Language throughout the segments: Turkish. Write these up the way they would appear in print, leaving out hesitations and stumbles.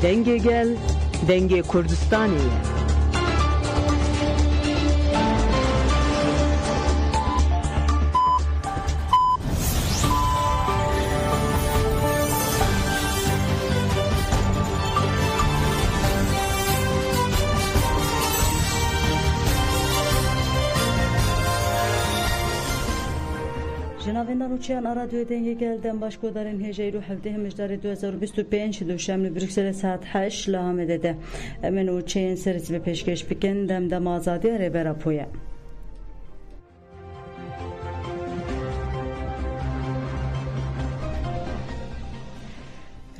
Denge gel, denge Kurdistaniye. Janavendan uçayan radyo denge gelden başkodarın heceyru hevde hemejdarı 2025 döşemli Brüksel'e saat 8 lahamedede. Emen uçayan serisi ve peşkeş biken demdem azadi arebe rapoya.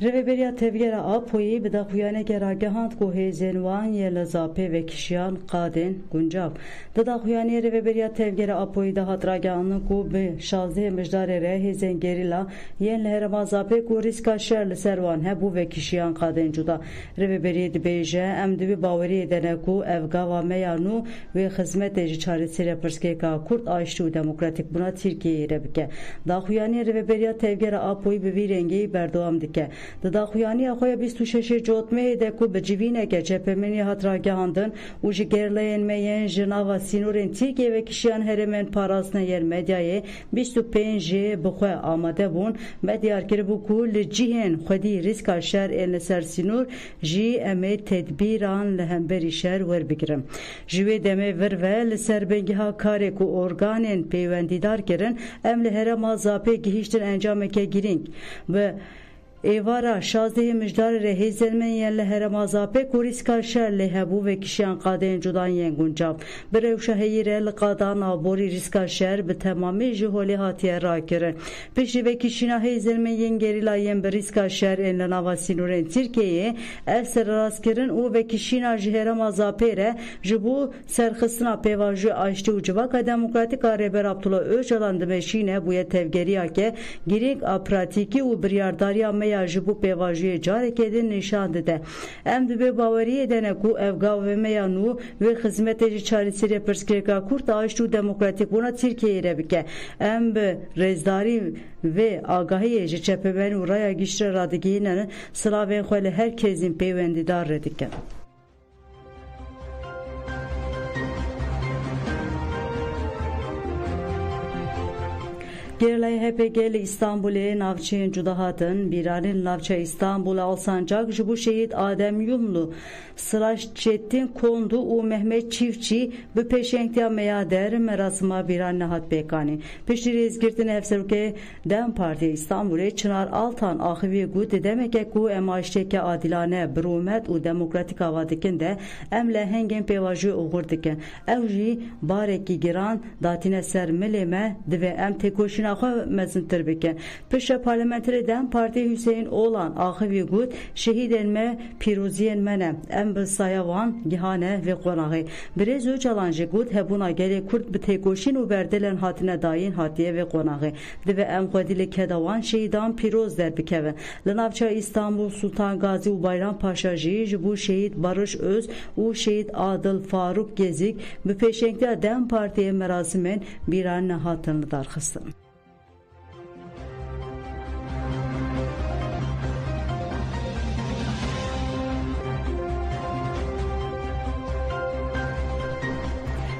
Reveberiya tevgera apoyi bida xuyane geragahand ko hezenwan yela zape ve kişiyan qaden guncav. Dada xuyane reveberiya tevgera apoyi da hatragahanı ko be 16 mejdare re hezen gerila yen leherama zape ko riska şerli servan hebu ve kişiyan qaden juda. Reveberiya dibêje em dibi baweriye edene ko evgava meyanu ve hizmet eji çaresiyle perskeka Kurd aştı u demokratik buna Türkiye'ye rebike. Da xuyane reveberiya tevgera apoyi bi vi rengi berdoam dike. Da xuyani axoya 26 jotme de ku bicivine ke cepemeni hatragehandın u ji gerleyen meyen jinava sinuren Türkiye ve kişiyan heremen parasına yer medyayı 25 bxwe amade bun medyar kir bu ku li cihen xwedî riska şer el ser sinur ji eme tedbiran lehemberi şer wer bigirim jiwe deme ver ve li ser bengiha kare ku organen peywendidar kirin em li herema zape gihiştin encameke giring ve Evara 16 mejdar re hezelmen yerle herema zape kuriska şerle hebu ve kişiyan qaden judan yen guncav. Birev şehire li qadan abori riska şer bi tamamı jiholi hatiye rakirin. Pişi ve kişina hezelmen yen gerila yen bi riska şer enle nava sinuren Türkiye'ye ev serraskirin u ve kişina jiherema zape re jibu serxısına pevajı açtı ucuvaka demokratik areber Abdullah Öcalan demeşine buya tevgeriya ke giring a pratiki u biryardariya ya jibu pevajiye carekedin nişan dede. Em dibe baweriye edene ku evgav ve meyanu ve hizmeteci çaresiyle perskireka Kurt aştu demokratik buna Türkiye'ye rebike. Em be rezdari ve agahiye cepeben uraya gişre radigine sılaven khole herkesin peywendidar redike. Gerlay HPG'li İstanbul'e navçeyin cudahatın biranin navça İstanbul'a alsancak jibu şehit Adem Yumlu sıraş çettin kondu u Mehmet Çiftçi bu peşenktiya meyader merasıma biran nahat bekani. Peşiri ezgirtin efseruke Dem Parti İstanbul'e Çınar Altan ahivi gudi demeke ku emaşteke adilane brumet u demokratik avadikin de emle hengen pevajı uğurdikin. Evji bareki giran datine ser meleme dive em tekoşina mezintir bikin. Pişe parlamenter Dem Parti Hüseyin Oğlan ahivi gud şehit elme piruziyen mene em bi sayavan gihane ve konağı. Birez Öcalanjı gud hebuna gele Kurt bi tekoşin u berdelen hatine dayin hatiye ve konağı. Dive em kodile kedavan şehidan piroz der bikevin. Linavça İstanbul Sultan Gazi u Bayram Paşa ji bu şehit Barış Öz u şehit Adıl Faruk Gezik bi peşenkte Dem Partiye merasimen biran hatını darxısın.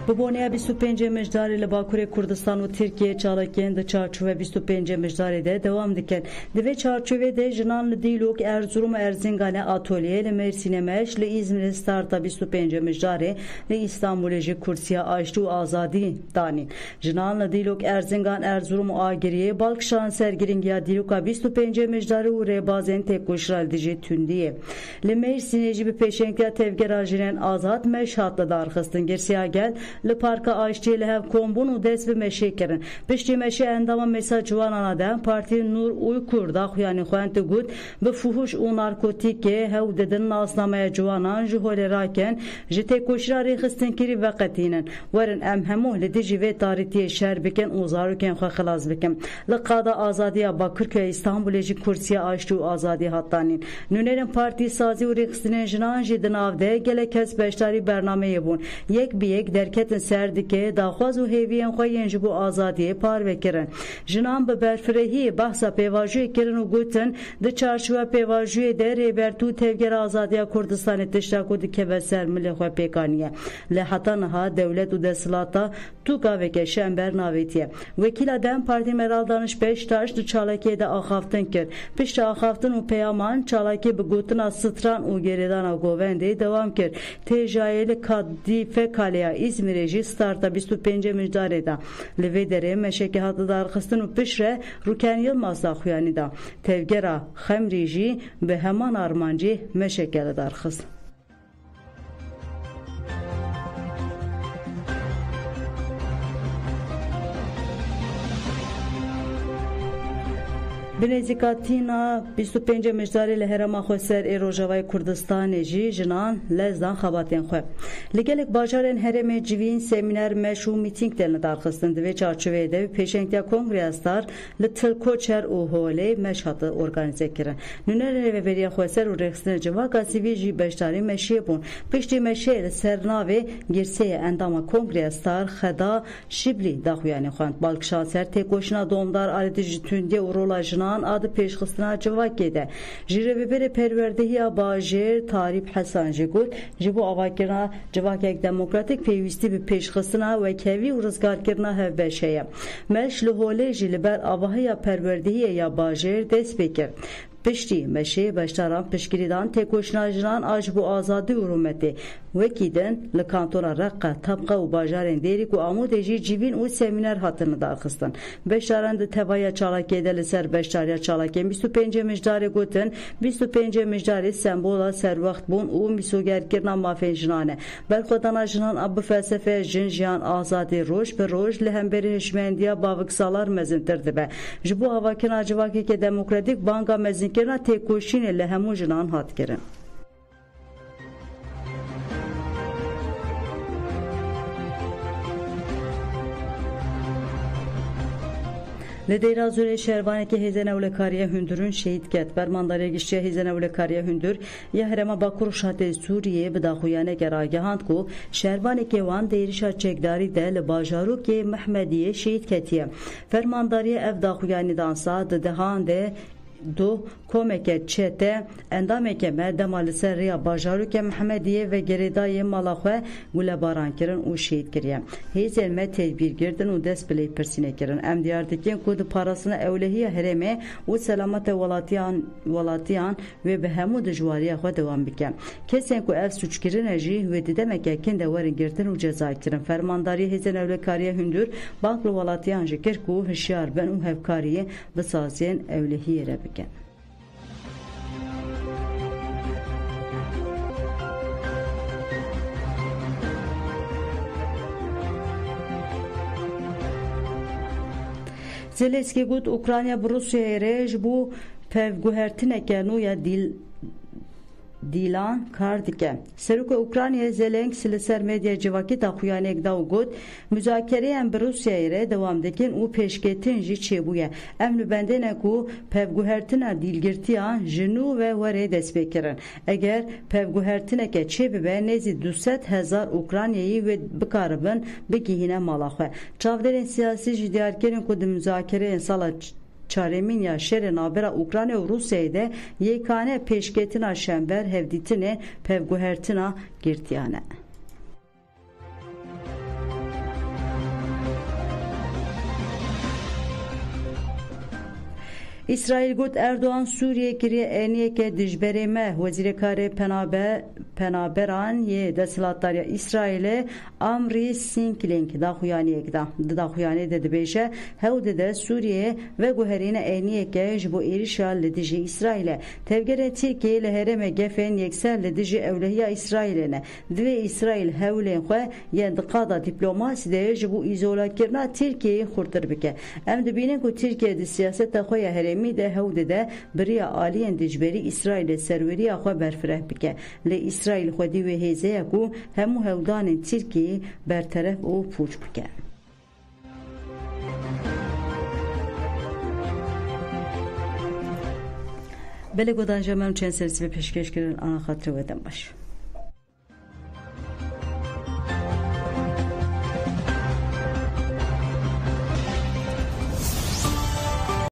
Bu boneya 25 mejdar ile Bakure Kurdistan ve Türkiye çalakyen de çarçuve 25 mejdar de devam diken. Dive çarçuve de Jınanlı Dilok Erzurum Erzingane Atölye ile Mersin'e meş ile İzmir'e starta 25 mejdar ile İstanbul'e kursiya açtı azadi dani. Jınanlı Dilok Erzingan Erzurum Agiriye Balkşan Sergiringiya Dilok'a 25 mejdar ure bazen tek koşral diye tündiye. Le Mersin'e bir peşenkya tevgerajinen azat meşhatla darxıstin gersiya gel li parka açtı lehev kombunu des ve meşekerin. Pişti meşe endama mesaj vanana da parti Nur Uykur da yani xwente gud ve fuhuş u narkotike hev dedin nasnamaya juvanan jihole raken jite koşrari xistin kiri vaqtinen verin em hemu li dici ve tarihtiye şer biken uzaruken xaxlaz biken. Li qada azadiya Bakırköy İstanbul'e kursiya açtı azadi hattanin. Nünerin parti sazi u rextinen jinan jidin avde gele kes beştari bernameye bun. Yek bir yek derket ketin serdike daxwaz û hêviyên xwe yên ji bo azadiyê parve kirin. Jinan bi berfirehiyê behsa pêvajiyê kirin û gotin di çarçoya pêvajiyê de rêbertû tevgera azadiya Kurdistanê tişta ku dikeve ser milê xwe pêkaniye. Lê heta niha dewlet û desthilata tûkaveke şember navêtiye. Wekîla Dem Partî Meral Danış Beştaş di çalakiyê de axaftin kir. Pişta axaftin û peyaman çalakî bi gotina stran û gerêdana govendê dewam kir. Têjayê Kadife Kaleya İzmirê jî starta 25 mijdarê da. Li vê derê meşekê hat darxistin û pişre Rûken Yilmaz daxuyanî da. Tevgera Xemrî jî bi heman armancî meşeke li darxist. Binêzîkatîna 25 mijdarê li herêma xwe ser ê Rojavayê Kurdistanê jî jinan lezdan xebatên xwe. Li gelek bajarên herêmê civîn semîner meş û mîtîng tên li darxistin. Di vê çarçoveyê de pêşengiya Kongreya Star li Tilkoçer û Holê meş hat organize kirin. Nûnerên rêveberiya xweser û rêxistinê civaka sivîl jî beşdarî meşiyê bûn. Piştî meşeyê li ser navê girseyê endama Kongreya Star Xeda Şiblî daxuyanî xwend. Balkişaser têkoşîna domdar alî ji tundiyê û rola jinan adı pêşxistina civakê de. Ji rêveberê perwerdehiya bajêr Tarîb Hesan jî got ji bo avakirina civakek demokratîk pêwîstî bi pêşxistina wekevî û rizgarkirina hevbeş heye. Meş li Holê jî li ber avahiya perwerdehiyê ya bajêr dest pê kir. Piştî meşê beşdaran piştgirîdan têkoşîna jinan a ji bo azadî û hurmetê wekî din li kantona Reqqa, Tabqa û bajarên Dêrîk û Amûdê jî civîn û semîner hatin darxistin. Beşdaran di tevaya çalakiyê de li ser beşdariya çalakiyên 25 mijdarê gotin 25 mijdarê sembola serwext bûn û mîsogerkirina mafên jinan e. Berxwedana jinan a bi felsefeya jin jiyan azadî roj bi roj li hemberî hişmendiya bavigsalar mezintir dibe. Ji bo havakirina civakeke demokratîk banga mezinkirina têkoşînê li hemû jinan hat kirin. Li Dêrazorê şervanekî Hêzên Ewlekariya Hundirûn şehîd ket. Fermandariya Giştiya Hêzên Ewlekariya Hundir ya herêma Bakur û Şatê Sûriyê bi daxuyaneke ragihand ku şervanekî wan di êrişa çekdarî de li bajarokê Mehmediyê şehîd ketiye. Fermandariya ev daxuyanî dansa di dehan de du komeke çete endameke me dema li ser rêya bajarokê Mehmediyê ve gerêdayê mala xwe gulebaran kirin û şehîd kiriye. Hêzên me tedbîr girdin û dest bi lêpirsînê kirin. Em diyar dikin ku di parastina ewlehiya herêmê û selameta welatiyan wê bi hemû dijwariya xwe dewam bike. Kesên ku ev suçkirine jî wê di demeke kin de werin girtin û ceza kirin. Fermandariya Hêzên Ewlekariya Hundir bank li welatiyan jî kir ku hişyar bin û hevkariyê bi saziyên ewlehiyê re bikin. Zelenskî got Ukrayna bi Rûsyayê re ji bo pevguhertineke nû ya dîlan kar dike. Serokê Ukraynayê Zelenskî li ser medya civakî daxuyanek da û got müzakereyên bi Rûsyayê re dewam dikin û pêşketin jî çêbûye. Em li bendêne ku pevguhertina dîlgirtiyan ji nû ve werê dest pê kirin. Eger pevguhertineke çêbibe nêzî 200,000 Ukraynayî wê bikaribin bigihîne mala xwe. Çavderên siyasî jî diyarkirin ku di müzakereyên sala çaremîn ya şerê navbera Ukrayna û Rûsyayê de yekane pêşketina şember hevdîtinê pevguhertina girtiyan e. İsrail got Erdoğan Suriye kiriye eniyeke dijberê me Wezîrkarê penaberan yê desthilatdariya İsrailê Amri Sinkling daxuyaniyek da. Di daxuyanê de dibêje hew dide Sûriyê veguherîne eniyeke ji bo êrişa li dijî İsrailê. Tevgerê Tirkiyê li herêmê gefên yekser li dijî ewlehiya İsrailê ne. Divê İsrail hewlên xwe yên di qada dîplomasî de ji bo îzolakirina Tirkiyeyê xurtir bike. Em dibînin ku Tirkiye di siyaseta xwe ya herêmî de hew dide biriya aliyên dijberî İsrailê serweriya xwe berfireh bike. Lê İsrail xwedî wê hêzeya ku hemû hewdanên Tirkiyeyê berteref û pûç bike. Belê godan jemen çend serî ve pêşkêşkirin ana xatirê we dem baş.